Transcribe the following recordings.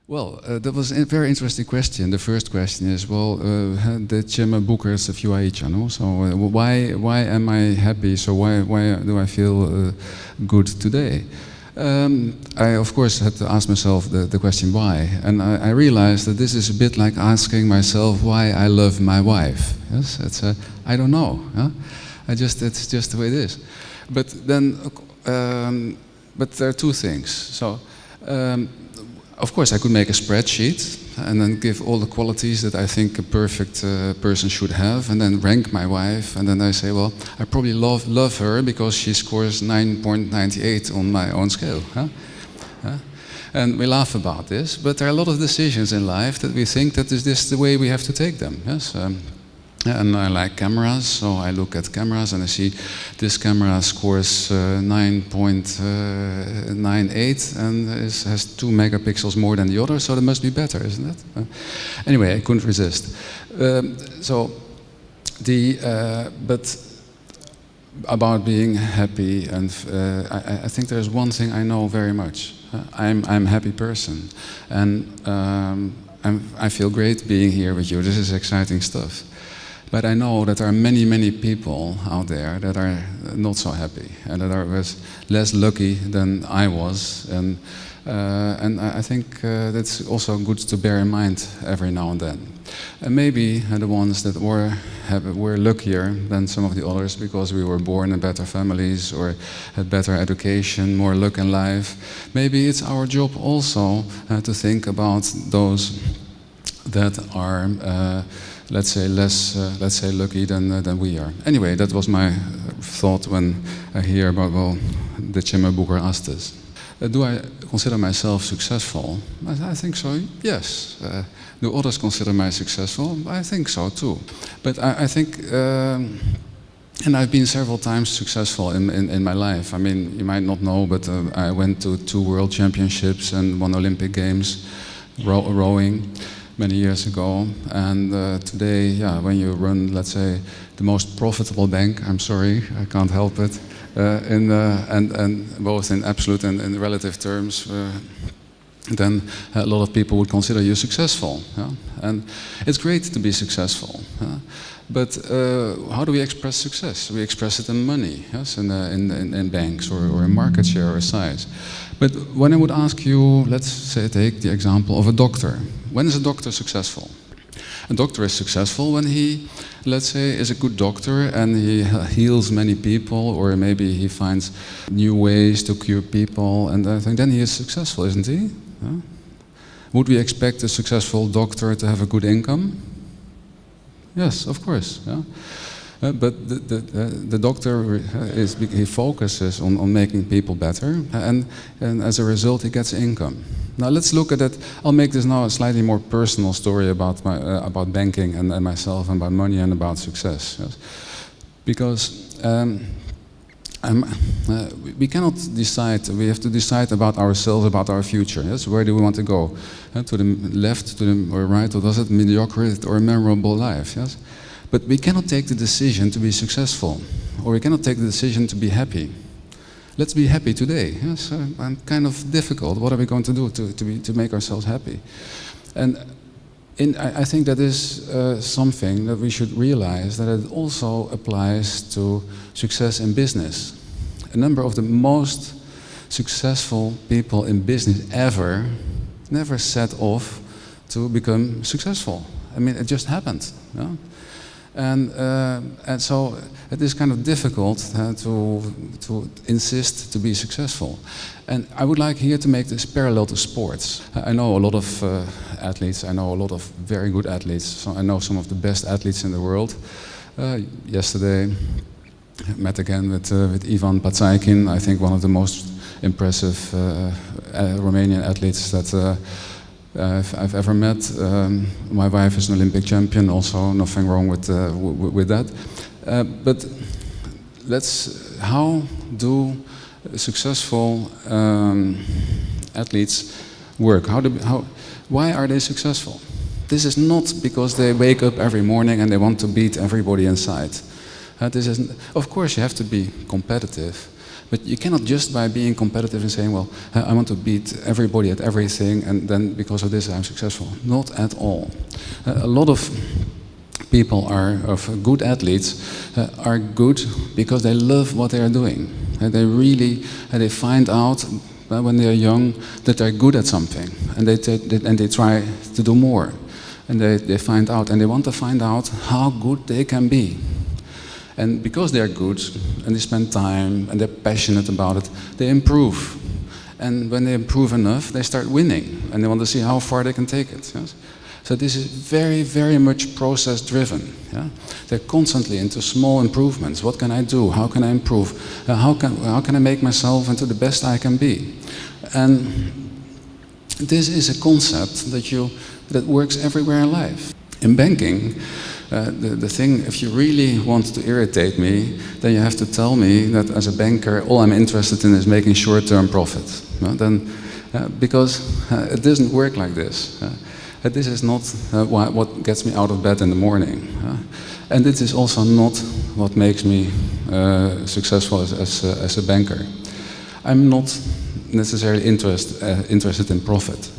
Well, that was a very interesting question. The first question is, well, did Cem Bucuresti of aici, no? So why am I happy? So why do I feel good today? I of course had to ask myself the question why, and I realized that this is a bit like asking myself why I love my wife. Yes, it's I don't know. Huh? It's just the way it is. But then, but there are two things. So. Of course, I could make a spreadsheet and then give all the qualities that I think a perfect person should have, and then rank my wife, and then I say, well, I probably love her because she scores 9.98 on my own scale. Huh? And we laugh about this, but there are a lot of decisions in life that we think that is this the way we have to take them. Yes. And I like cameras, so I look at cameras and I see this camera scores 9.98 and has 2 megapixels more than the other, so that must be better, isn't it? Anyway, I couldn't resist. But about being happy, and I think there's one thing I know very much. I'm a happy person, and I feel great being here with you. This is exciting stuff. But I know that there are many people out there that are not so happy and that are less lucky than I was, and I think that's also good to bear in mind every now and then. And maybe the ones that were luckier than some of the others because we were born in better families or had better education, more luck in life. Maybe it's our job also to think about those that are let's say less lucky than we are. Anyway, that was my thought when I hear about, well, the Cem Bucuresti asked this. Do I consider myself successful? I think so, yes. Do others consider me successful? I think so too. But I think, and I've been several times successful in my life. I mean, you might not know, but I went to 2 world championships and 1 Olympic Games, rowing, many years ago, and today, yeah, when you run, let's say, the most profitable bank, I'm sorry, I can't help it, and both in absolute and in relative terms, then a lot of people would consider you successful. Yeah? And it's great to be successful. But how do we express success? We express it in money, yes, in banks or in market share or size. But when I would ask you, let's say, take the example of a doctor. When is a doctor successful? A doctor is successful when he, let's say, is a good doctor and he heals many people, or maybe he finds new ways to cure people, and I think then he is successful, isn't he? Yeah? Would we expect a successful doctor to have a good income? Yes, of course. Yeah? But the doctor he focuses on making people better, and as a result he gets income. Now let's look at that. I'll make this now a slightly more personal story about about banking and myself, and about money and about success. Yes? Because we cannot decide. We have to decide about ourselves, about our future. Yes, where do we want to go? To the left, to the or right, or does it mediocrity or a memorable life? Yes. But we cannot take the decision to be successful, or we cannot take the decision to be happy. Let's be happy today. Yes, and kind of difficult. What are we going to do to make ourselves happy? And I think that is something that we should realize, that it also applies to success in business. A number of the most successful people in business ever never set off to become successful. I mean, it just happened. Yeah? And so it is kind of difficult to insist to be successful. And I would like here to make this parallel to sports. I know a lot of athletes. I know a lot of very good athletes. So I know some of the best athletes in the world. Yesterday, I met again with Ivan Patsaikin. I think one of the most impressive Romanian athletes that I've ever met. My wife is an Olympic champion, also nothing wrong with that. But how do successful athletes work? Why are they successful? This is not because they wake up every morning and they want to beat everybody inside. Of course, you have to be competitive, But you cannot just by being competitive and saying, well, I want to beat everybody at everything, and then because of this I'm successful. Not at all. A lot of people of good athletes are good because they love what they are doing. And they find out when they are young that they're good at something, and they try to do more. And they find out, and they want to find out how good they can be. And because they're good, and they spend time, and they're passionate about it, they improve. And when they improve enough, they start winning, and they want to see how far they can take it. Yes? So this is very, very much process-driven. Yeah? They're constantly into small improvements. What can I do? How can I improve? How can I make myself into the best I can be? And this is a concept that works everywhere in life. In banking, the thing, if you really want to irritate me, then you have to tell me that as a banker, all I'm interested in is making short-term profit. Because it doesn't work like this. This is not what gets me out of bed in the morning. And this is also not what makes me successful as a banker. I'm not necessarily interested in profit.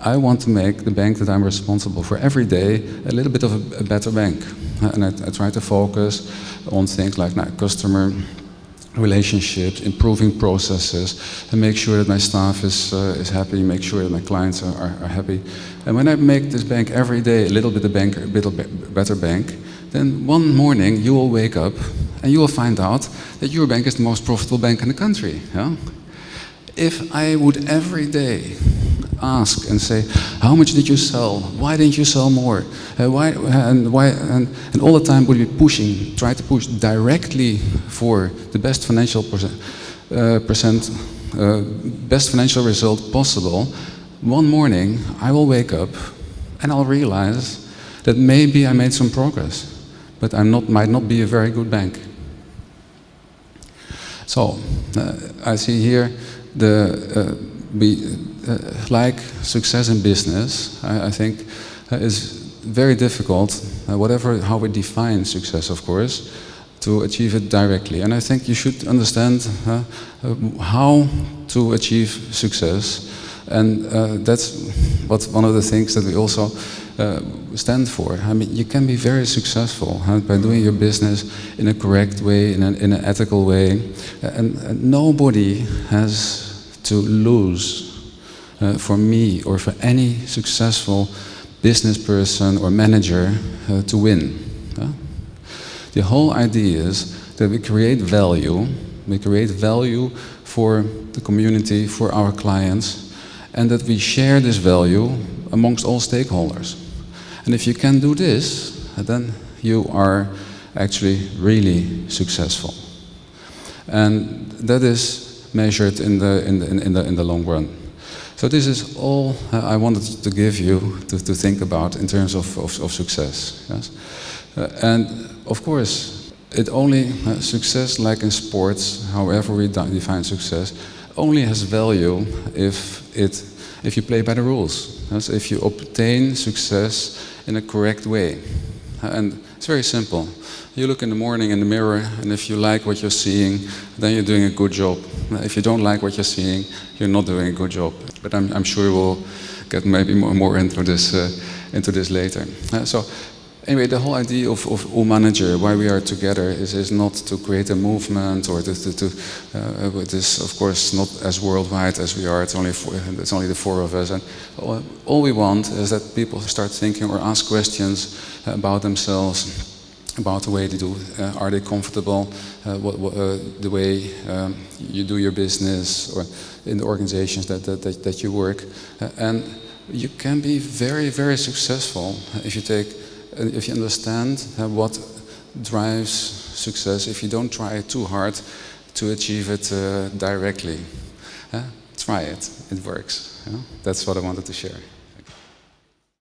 I want to make the bank that I'm responsible for every day a little bit of a better bank. And I try to focus on things like customer relationships, improving processes, and make sure that my staff is happy, make sure that my clients are happy. And when I make this bank every day a little bit better bank, then one morning you will wake up and you will find out that your bank is the most profitable bank in the country. Yeah? If I would every day ask and say, how much did you sell? Why didn't you sell more? Why? And all the time would be try to push directly for the best financial best financial result possible. One morning I will wake up and I'll realize that maybe I made some progress, but might not be a very good bank. So I see here like success in business, I think is very difficult, how we define success, of course, to achieve it directly. And I think you should understand how to achieve success. And that's one of the things that we also stand for. I mean, you can be very successful by doing your business in a correct way, in an ethical way. And nobody has to lose for me or for any successful business person or manager to win. The whole idea is that we create value. We create value for the community, for our clients, and that we share this value amongst all stakeholders. And if you can do this, then you are actually really successful. And that is measured in the long run. So this is all I wanted to give you to think about in terms of success. Yes? And of course, success, like in sports, however we define success, only has value if you play by the rules. Yes? If you obtain success in a correct way. And it's very simple. You look in the morning in the mirror, and if you like what you're seeing, then you're doing a good job. If you don't like what you're seeing, you're not doing a good job. But I'm sure we'll get maybe more into this later. So anyway, the whole idea of umanager, why we are together, is not to create a movement or it is of course not as worldwide as we are. It's only the four of us, and all we want is that people start thinking or ask questions about themselves, about the way they do. Are they comfortable? The way you do your business or in the organizations that you work, and you can be very, very successful if you understand what drives success. If you don't try too hard to achieve it directly, try it. It works. That's what I wanted to share.